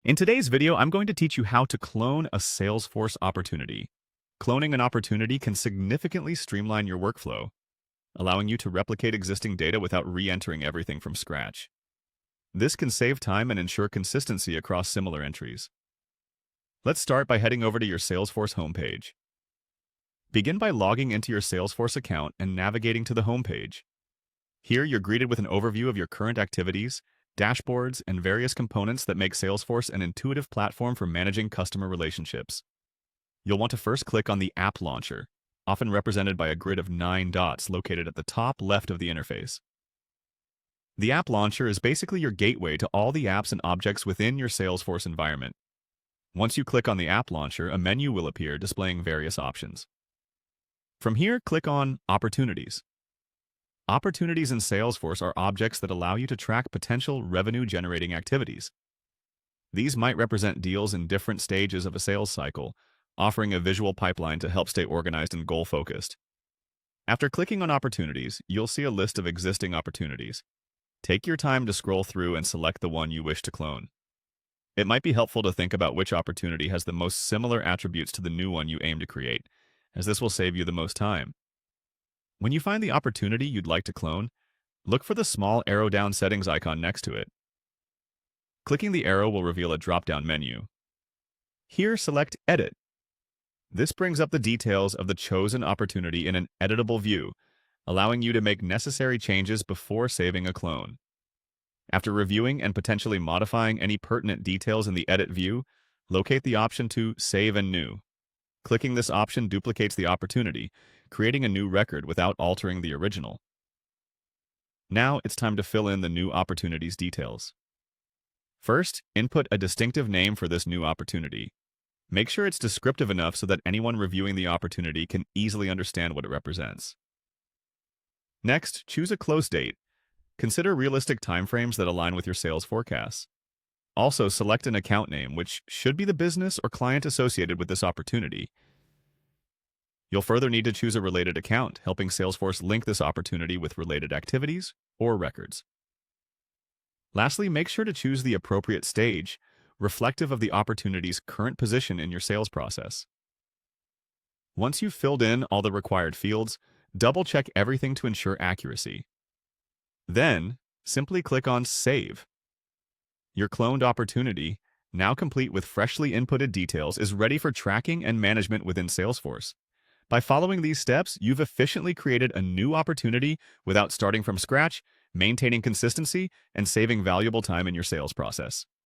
In today's video, I'm going to teach you how to clone a Salesforce opportunity. Cloning an opportunity can significantly streamline your workflow, allowing you to replicate existing data without re-entering everything from scratch. This can save time and ensure consistency across similar entries. Let's start by heading over to your Salesforce homepage. Begin by logging into your Salesforce account and navigating to the homepage. Here, you're greeted with an overview of your current activities, dashboards, and various components that make Salesforce an intuitive platform for managing customer relationships. You'll want to first click on the App Launcher, often represented by a grid of 9 dots located at the top left of the interface. The App Launcher is basically your gateway to all the apps and objects within your Salesforce environment. Once you click on the App Launcher, a menu will appear displaying various options. From here, click on Opportunities. Opportunities in Salesforce are objects that allow you to track potential revenue-generating activities. These might represent deals in different stages of a sales cycle, offering a visual pipeline to help stay organized and goal-focused. After clicking on Opportunities, you'll see a list of existing opportunities. Take your time to scroll through and select the one you wish to clone. It might be helpful to think about which opportunity has the most similar attributes to the new one you aim to create, as this will save you the most time. When you find the opportunity you'd like to clone, look for the small arrow down settings icon next to it. Clicking the arrow will reveal a drop-down menu. Here, select Edit. This brings up the details of the chosen opportunity in an editable view, allowing you to make necessary changes before saving a clone. After reviewing and potentially modifying any pertinent details in the Edit view, locate the option to Save and New. Clicking this option duplicates the opportunity, creating a new record without altering the original. Now it's time to fill in the new opportunity's details. First, input a distinctive name for this new opportunity. Make sure it's descriptive enough so that anyone reviewing the opportunity can easily understand what it represents. Next, choose a close date. Consider realistic timeframes that align with your sales forecasts. Also, select an account name, which should be the business or client associated with this opportunity. You'll further need to choose a related account, helping Salesforce link this opportunity with related activities or records. Lastly, make sure to choose the appropriate stage, reflective of the opportunity's current position in your sales process. Once you've filled in all the required fields, double-check everything to ensure accuracy. Then, simply click on Save. Your cloned opportunity, now complete with freshly inputted details, is ready for tracking and management within Salesforce. By following these steps, you've efficiently created a new opportunity without starting from scratch, maintaining consistency, and saving valuable time in your sales process.